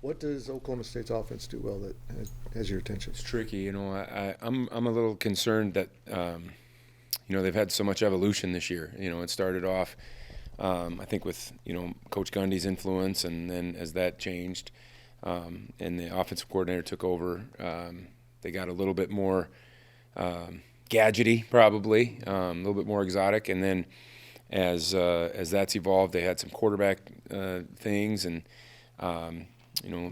What does Oklahoma State's offense do well that has your attention? It's tricky, I'm a little concerned that they've had so much evolution this year. It started off, I think, with Coach Gundy's influence, and then as that changed, and the offensive coordinator took over, they got a little bit more gadgety, probably, a little bit more exotic, and then as that's evolved, they had some quarterback things, and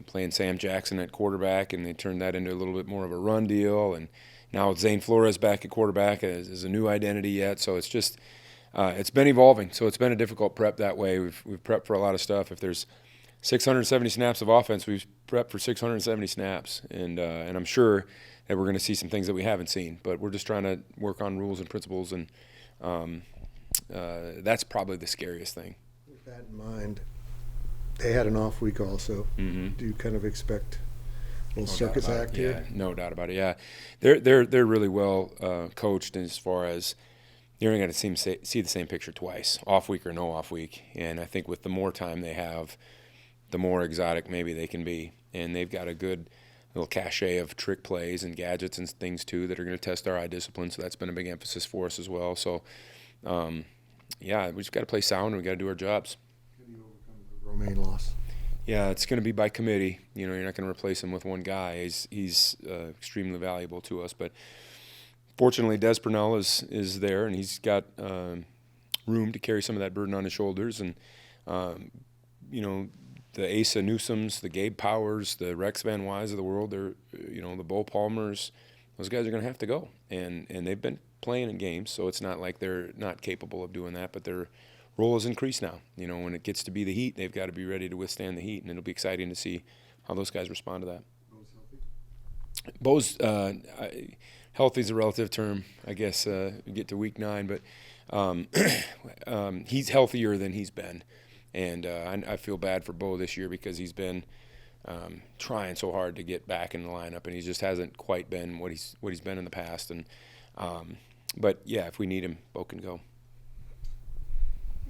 playing Sam Jackson at quarterback, and they turned that into a little bit more of a run deal, and now with Zane Flores back at quarterback is a new identity yet. So it's just it's been evolving. So it's been a difficult prep that way. We've prepped for a lot of stuff. If there's 670 snaps of offense, we've prepped for 670 snaps, and I'm sure that we're going to see some things that we haven't seen. But we're just trying to work on rules and principles, and that's probably the scariest thing. With that in mind, they had an off week also. Mm-hmm. Do you kind of expect a little circus act here? Yeah, no doubt about it. Yeah, they're really well coached as far as you're going to see the same picture twice, off week or no off week. And I think with the more time they have, the more exotic maybe they can be. And they've got a good little cachet of trick plays and gadgets and things too that are going to test our eye discipline. So that's been a big emphasis for us as well. So we just got to play sound and we got to do our jobs. How do you overcome the Romaine loss? Yeah, it's going to be by committee. You're not going to replace him with one guy. He's extremely valuable to us. But fortunately, Des Purnell is there, and he's got room to carry some of that burden on his shoulders. And, the Asa Newsoms, the Gabe Powers, the Rex Van Wise of the world, the Bo Palmers, those guys are going to have to go. And they've been playing in games, so it's not like they're not capable of doing that, but their role has increased now. When it gets to be the heat, they've got to be ready to withstand the heat, and it'll be exciting to see how those guys respond to that. Bo's healthy is a relative term, I guess. We get to week 9, but he's healthier than he's been, and I feel bad for Bo this year because he's been trying so hard to get back in the lineup, and he just hasn't quite been what he's been in the past. And but yeah, if we need him, Bo can go.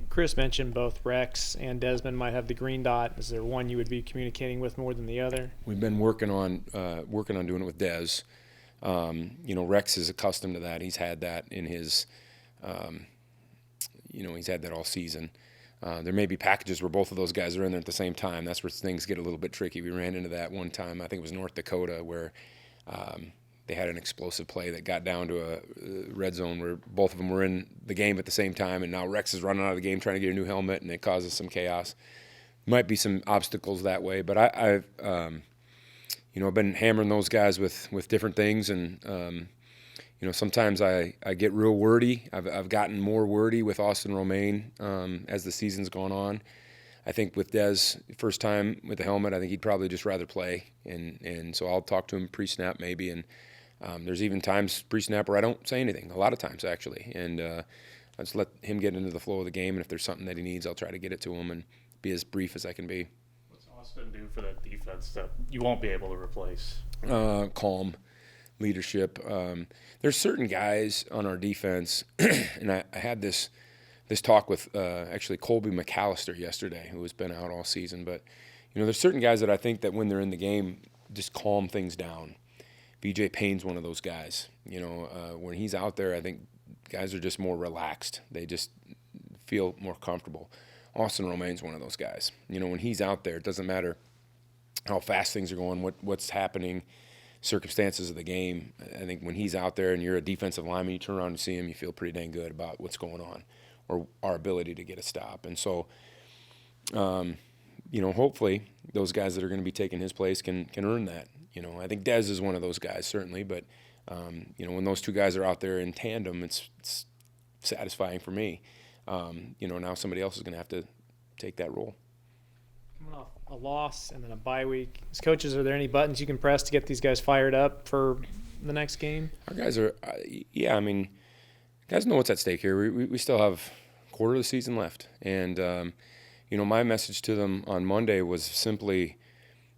Chris mentioned both Rex and Desmond might have the green dot. Is there one you would be communicating with more than the other? We've been working on doing it with Des. Rex is accustomed to that. He's had that in his, he's had that all season. There may be packages where both of those guys are in there at the same time. That's where things get a little bit tricky. We ran into that one time, I think it was North Dakota, where they had an explosive play that got down to a red zone where both of them were in the game at the same time, and now Rex is running out of the game trying to get a new helmet, and it causes some chaos. Might be some obstacles that way, but I've been hammering those guys with different things, and sometimes I get real wordy. I've gotten more wordy with Austin Romaine as the season's gone on. I think with Des, first time with the helmet, I think he'd probably just rather play, and so I'll talk to him pre-snap maybe, and there's even times pre-snap where I don't say anything, a lot of times actually, and I just let him get into the flow of the game, and if there's something that he needs, I'll try to get it to him and be as brief as I can be. What's Austin do for that defense that you won't be able to replace? Calm, leadership. There's certain guys on our defense, and I had this talk with actually Colby McAllister yesterday, who has been out all season, but there's certain guys that I think that when they're in the game just calm things down. BJ Payne's one of those guys. When he's out there, I think guys are just more relaxed. They just feel more comfortable. Austin Romaine's one of those guys. When he's out there, it doesn't matter how fast things are going, what's happening, circumstances of the game. I think when he's out there and you're a defensive lineman, you turn around and see him, you feel pretty dang good about what's going on or our ability to get a stop. And so, hopefully those guys that are going to be taking his place can earn that. I think Dez is one of those guys, certainly, but, when those two guys are out there in tandem, it's satisfying for me. Now somebody else is going to have to take that role. Coming off a loss and then a bye week, as coaches, are there any buttons you can press to get these guys fired up for the next game? Our guys are, guys know what's at stake here. We still have a quarter of the season left, and my message to them on Monday was simply,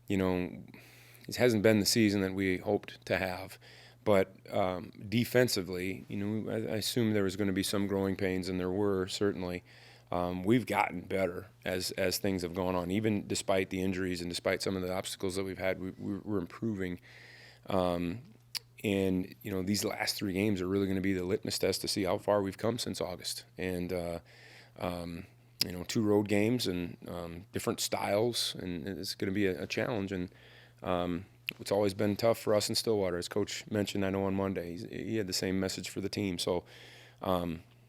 it hasn't been the season that we hoped to have, but defensively, I assumed there was going to be some growing pains, and there were certainly. we've gotten better as things have gone on. Even despite the injuries and despite some of the obstacles that we've had, we're improving. And these last 3 games are really going to be the litmus test to see how far we've come since August. And 2 road games and different styles, and it's going to be a challenge. And it's always been tough for us in Stillwater, as Coach mentioned. I know on Monday he had the same message for the team. So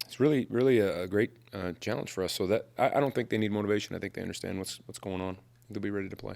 it's really a great challenge for us. So that I don't think they need motivation. I think they understand what's going on. They'll be ready to play.